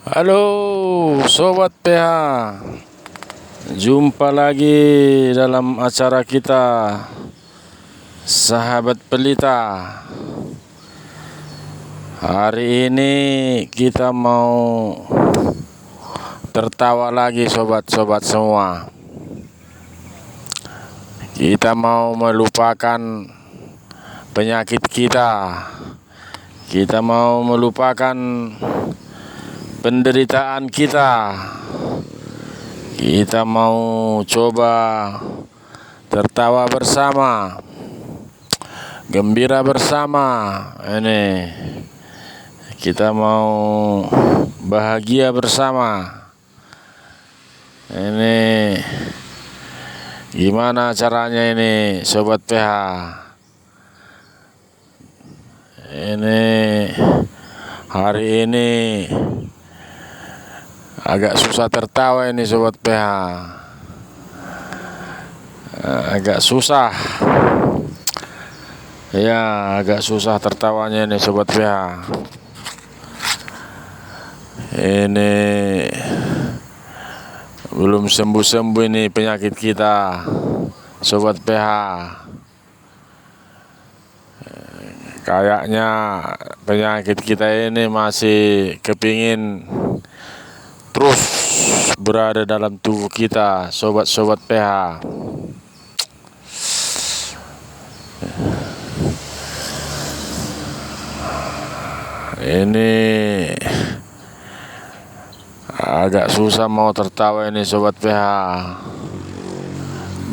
Halo Sobat PH, jumpa lagi dalam acara kita Sahabat Pelita. Hari ini kita mau tertawa lagi sobat-sobat semua. Kita mau melupakan penyakit kita. Kita mau melupakan penderitaan kita. Kita mau coba tertawa bersama, gembira bersama. Ini kita mau bahagia bersama. Ini gimana caranya ini Sobat PH? Ini hari ini agak susah tertawa ini Sobat PH. Agak susah. Ya, agak susah tertawanya ini Sobat PH. Ini belum sembuh-sembuh ini penyakit kita Sobat PH. Kayaknya penyakit kita ini masih kepingin terus berada dalam tubuh kita, sobat-sobat PH. Ini agak susah mau tertawa ini sobat PH.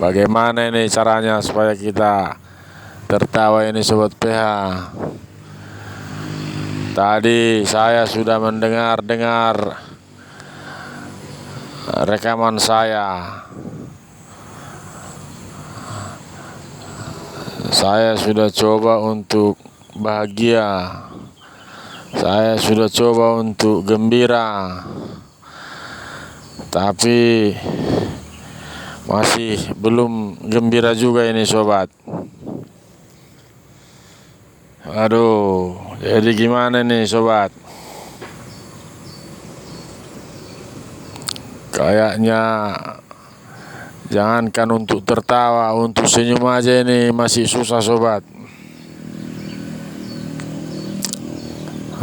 Bagaimana ini caranya supaya kita tertawa ini sobat PH? Tadi saya sudah mendengar rekaman saya. Saya sudah coba untuk bahagia. Saya sudah coba untuk gembira. Tapi masih belum gembira juga ini sobat. Aduh, jadi gimana nih sobat? Kayaknya jangankan untuk tertawa, untuk senyum aja ini masih susah sobat.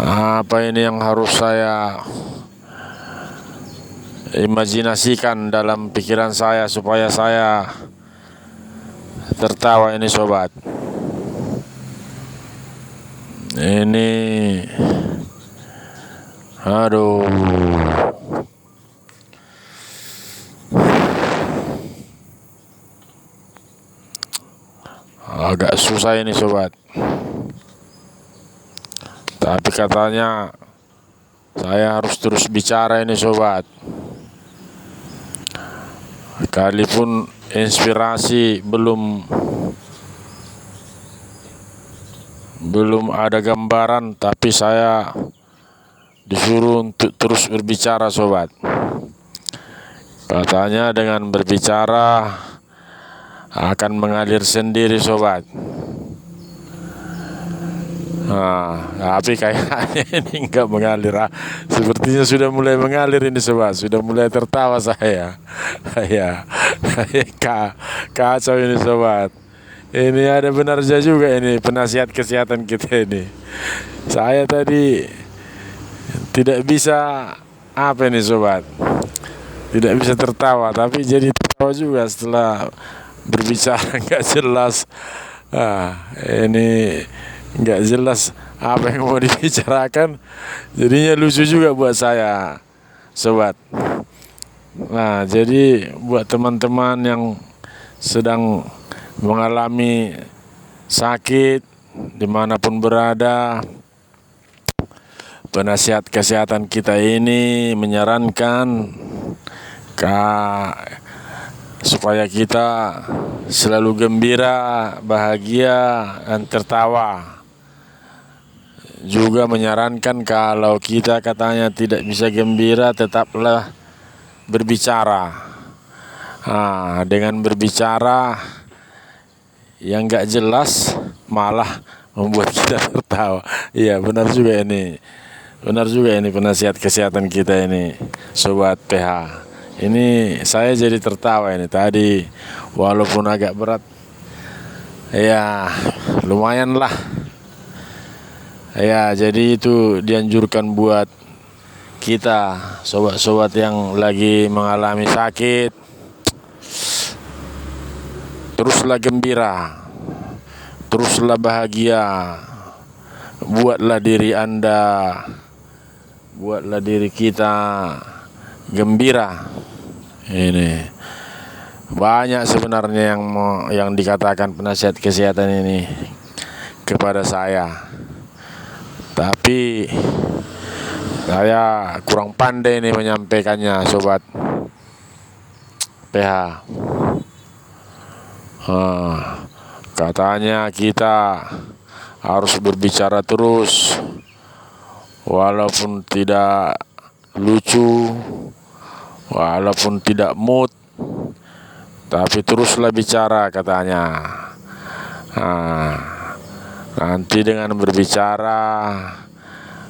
Apa ini yang harus saya imajinasikan dalam pikiran saya supaya saya tertawa ini sobat? Ini aduh, agak susah ini sobat. Tapi katanya saya harus terus bicara ini sobat. Sekalipun inspirasi belum ada gambaran, tapi saya disuruh untuk terus berbicara sobat. Katanya dengan berbicara akan mengalir sendiri sobat. Tapi kayaknya ini enggak mengalir. Sepertinya sudah mulai mengalir ini sobat. Sudah mulai tertawa saya. Ya, kacau ini sobat. Ini ada benarnya juga ini penasihat kesehatan kita ini. Saya tadi tidak bisa apa ini sobat, tidak bisa tertawa, tapi jadi tertawa juga setelah berbicara nggak jelas. Ini nggak jelas apa yang mau dibicarakan, jadinya lucu juga buat saya sobat. Nah, jadi buat teman-teman yang sedang mengalami sakit dimanapun berada, penasihat kesehatan kita ini menyarankan supaya kita selalu gembira, bahagia, dan tertawa. Juga menyarankan kalau kita katanya tidak bisa gembira, tetaplah berbicara. Dengan berbicara yang gak jelas malah membuat kita tertawa. Iya benar juga ini Benar juga ini penasihat kesehatan kita ini, Sobat PH. Ini saya jadi tertawa ini tadi, walaupun agak berat, ya lumayan lah. Ya, jadi itu dianjurkan buat kita, sobat-sobat yang lagi mengalami sakit, teruslah gembira, teruslah bahagia, buatlah diri Anda, buatlah diri kita gembira. Ini banyak sebenarnya yang dikatakan penasihat kesehatan ini kepada saya, tapi saya kurang pandai nih menyampaikannya, Sobat PH. Katanya kita harus berbicara terus, walaupun tidak lucu, walaupun tidak mood, tapi teruslah bicara katanya. Nanti dengan berbicara,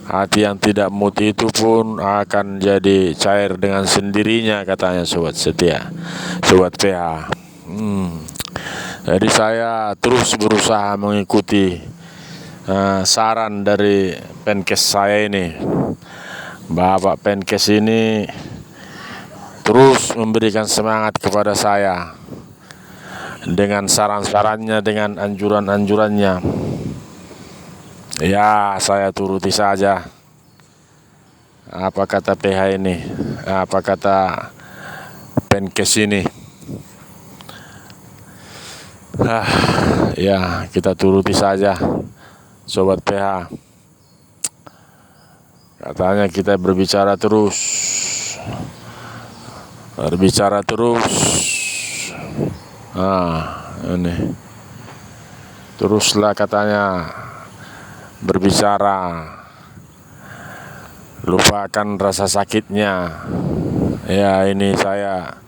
hati yang tidak mood itu pun akan jadi cair dengan sendirinya katanya, Sobat setia, Sobat PH. Jadi saya terus berusaha mengikuti saran dari Penkes saya ini. Bapak Penkes ini terus memberikan semangat kepada saya dengan saran-sarannya, dengan anjuran-anjurannya. Ya, saya turuti saja apa kata PH ini, apa kata Penkes ini. Ya, kita turuti saja, Sobat PH. Katanya kita berbicara terus, berbicara terus. Ini teruslah katanya berbicara, lupakan rasa sakitnya. Ya, ini saya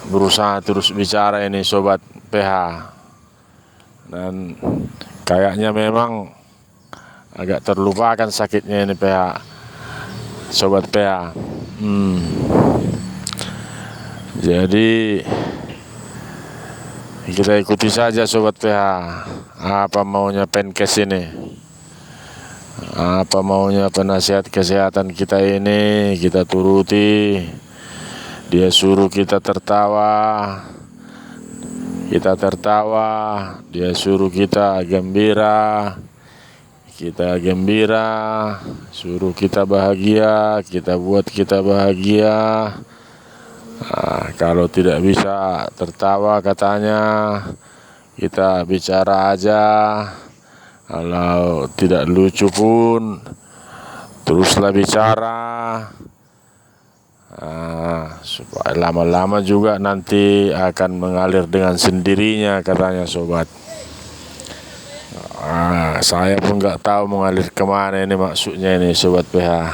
berusaha terus bicara ini, Sobat PH, dan kayaknya memang agak terlupakan sakitnya ini PH, Sobat PH. Jadi kita ikuti saja, Sobat PH, apa maunya Penkes ini, apa maunya penasihat kesehatan kita ini, kita turuti. Dia suruh kita tertawa, kita tertawa. Dia suruh kita gembira, kita gembira. Suruh kita bahagia, kita buat kita bahagia. Kalau tidak bisa tertawa katanya, kita bicara aja. Kalau tidak lucu pun teruslah bicara. Supaya lama-lama juga nanti akan mengalir dengan sendirinya katanya, Sobat. Saya pun nggak tahu mengalir kemana ini maksudnya ini, Sobat PH.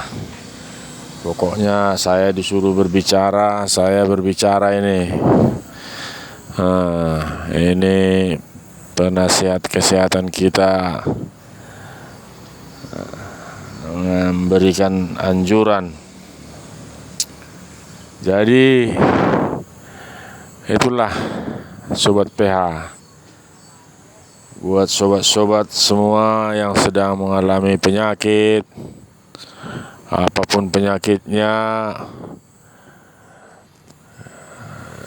Pokoknya saya disuruh berbicara, saya berbicara ini. Ini penasihat kesehatan kita memberikan anjuran. Jadi itulah, Sobat PH, buat sobat-sobat semua yang sedang mengalami penyakit, apapun penyakitnya,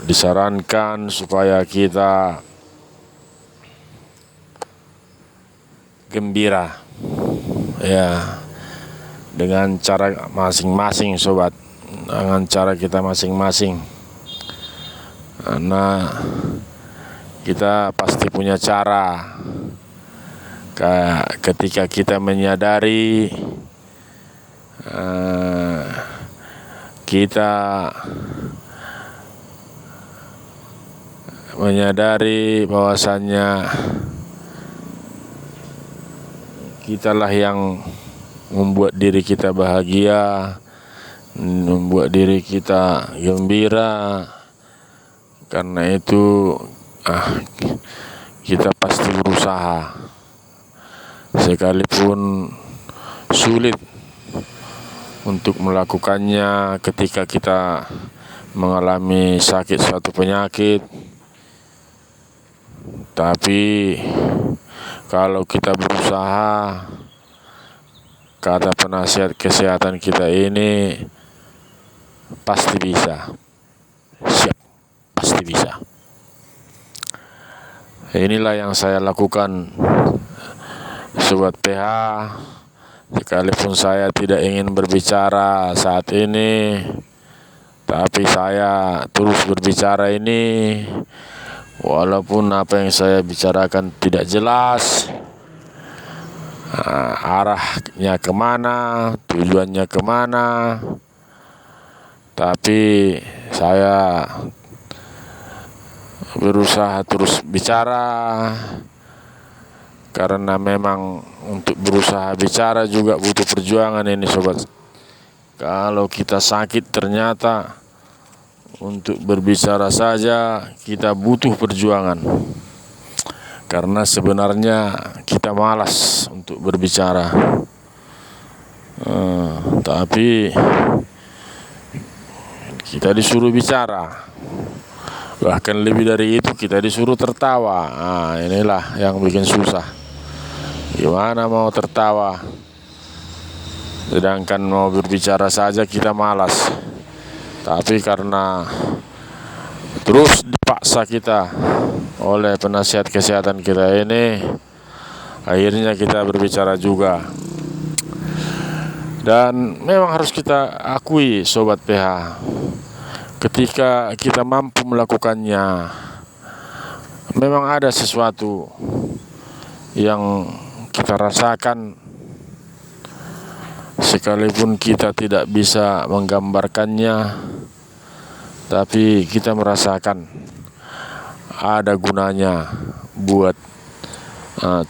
disarankan supaya kita gembira, ya, dengan cara masing-masing, Sobat, dengan cara kita masing-masing. Karena kita pasti punya cara. Ketika kita menyadari bahwasannya kitalah yang membuat diri kita bahagia, membuat diri kita gembira. Karena itu kita pasti berusaha, sekalipun sulit untuk melakukannya ketika kita mengalami sakit suatu penyakit. Tapi kalau kita berusaha, kata penasihat kesehatan kita ini, pasti bisa. Siap, pasti bisa. Inilah yang saya lakukan, Sobat PH. Sekalipun saya tidak ingin berbicara saat ini, tapi saya terus berbicara ini, walaupun apa yang saya bicarakan tidak jelas, arahnya kemana, tujuannya kemana, tapi saya berusaha terus bicara, karena memang untuk berusaha bicara juga butuh perjuangan ini, sobat. Kalau kita sakit, ternyata untuk berbicara saja kita butuh perjuangan, karena sebenarnya kita malas untuk berbicara, tapi kita disuruh bicara. Bahkan lebih dari itu, kita disuruh tertawa. Inilah yang bikin susah. Gimana mau tertawa, sedangkan mau berbicara saja kita malas. Tapi karena terus dipaksa kita oleh penasihat kesehatan kita ini, akhirnya kita berbicara juga. Dan memang harus kita akui, Sobat PH, ketika kita mampu melakukannya, memang ada sesuatu yang kita rasakan, sekalipun kita tidak bisa menggambarkannya, tapi kita merasakan ada gunanya buat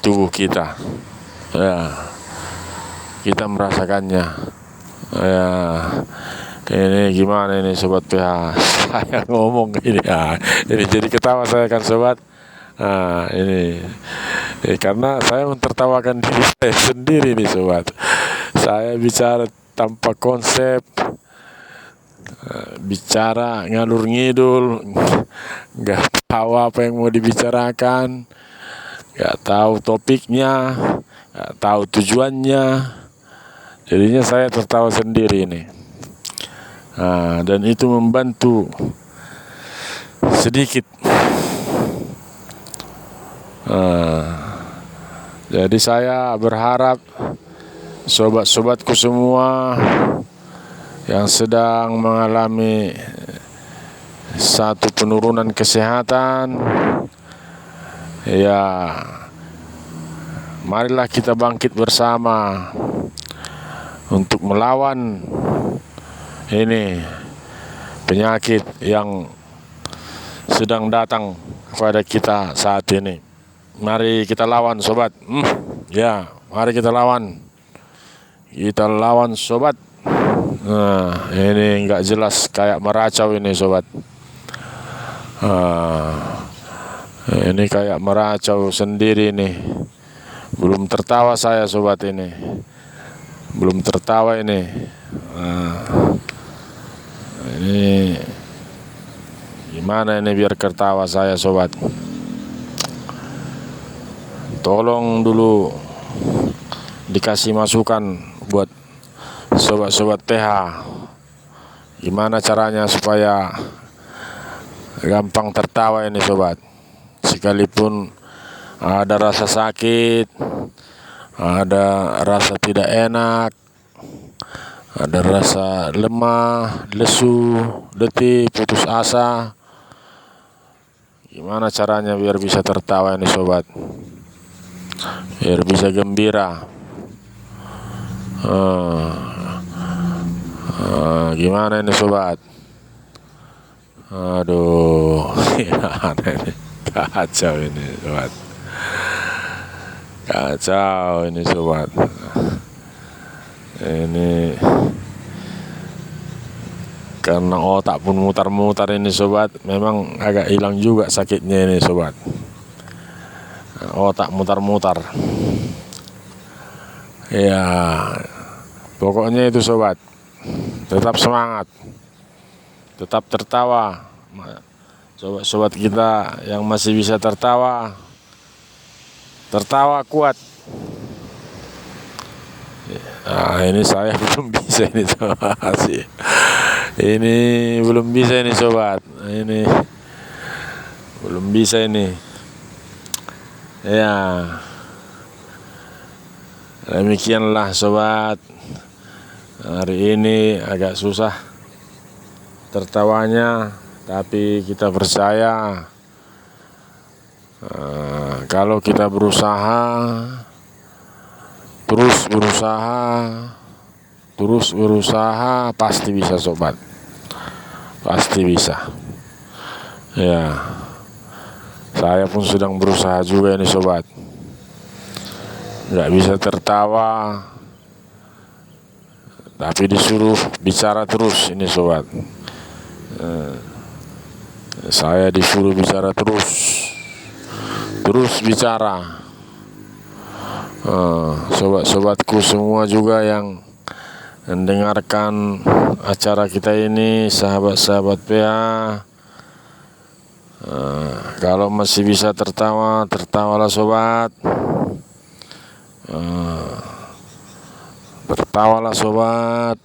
tubuh kita. Ya, kita merasakannya. Ya, ini gimana ini, Sobat PH? Saya ngomong ini, ini jadi ketawa saya kan, Sobat. Ini karena saya mentertawakan diri saya sendiri nih, Sobat. Saya bicara tanpa konsep, bicara ngalur ngidul, nggak tahu apa yang mau dibicarakan, nggak tahu topiknya, nggak tahu tujuannya. Jadinya saya tertawa sendiri ini. Dan itu membantu sedikit. Jadi saya berharap sobat-sobatku semua yang sedang mengalami satu penurunan kesehatan, ya marilah kita bangkit bersama untuk melawan ini penyakit yang sedang datang kepada kita saat ini. Mari kita lawan, Sobat. Ya, mari kita lawan. Kita lawan, Sobat. Ini nggak jelas, kayak meracau ini, Sobat. Ini kayak meracau sendiri nih. Belum tertawa saya, Sobat, ini. Belum tertawa ini. Ini gimana ini biar tertawa saya, Sobat? Tolong dulu dikasih masukan buat sobat-sobat PH. Gimana caranya supaya gampang tertawa ini, Sobat? Sekalipun ada rasa sakit, ada rasa tidak enak, ada rasa lemah, lesu, letih, putus asa. Gimana caranya biar bisa tertawa ini, Sobat? Biar bisa gembira. Gimana ini, Sobat? Aduh, kacau ini, Sobat. Kacau ini, Sobat. Ini karena otak pun mutar-mutar ini, Sobat. Memang agak hilang juga sakitnya ini, Sobat. Otak mutar-mutar. Ya, pokoknya itu sobat, tetap semangat, tetap tertawa. Sobat-sobat kita yang masih bisa tertawa, tertawa kuat. Nah, ini saya belum bisa ini sobat. Ini belum bisa ini sobat. Ini belum bisa ini. Ya, demikianlah sobat. Hari ini agak susah tertawanya, tapi kita percaya kalau kita terus berusaha pasti bisa sobat, pasti bisa. Ya, saya pun sedang berusaha juga ini sobat. Nggak bisa tertawa, tapi disuruh bicara terus ini sobat. Saya disuruh bicara terus bicara. Sobat-sobatku semua juga yang mendengarkan acara kita ini, sahabat-sahabat PA, kalau masih bisa tertawa, tertawalah sobat. Tertawalah sobat.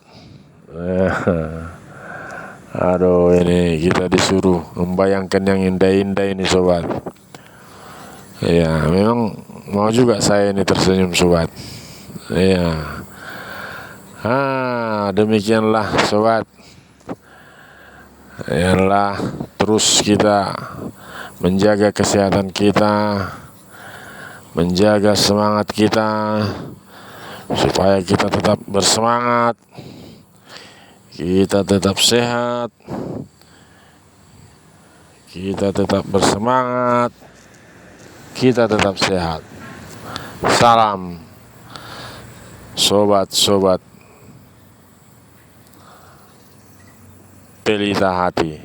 Aduh, ini kita disuruh membayangkan yang indah-indah ini sobat. Ya, memang mau juga saya ini tersenyum sobat. Ya, demikianlah sobat. Yalah, terus kita menjaga kesehatan kita, menjaga semangat kita, supaya kita tetap bersemangat, kita tetap sehat, kita tetap bersemangat, kita tetap sehat. Salam sobat-sobat pelita hati.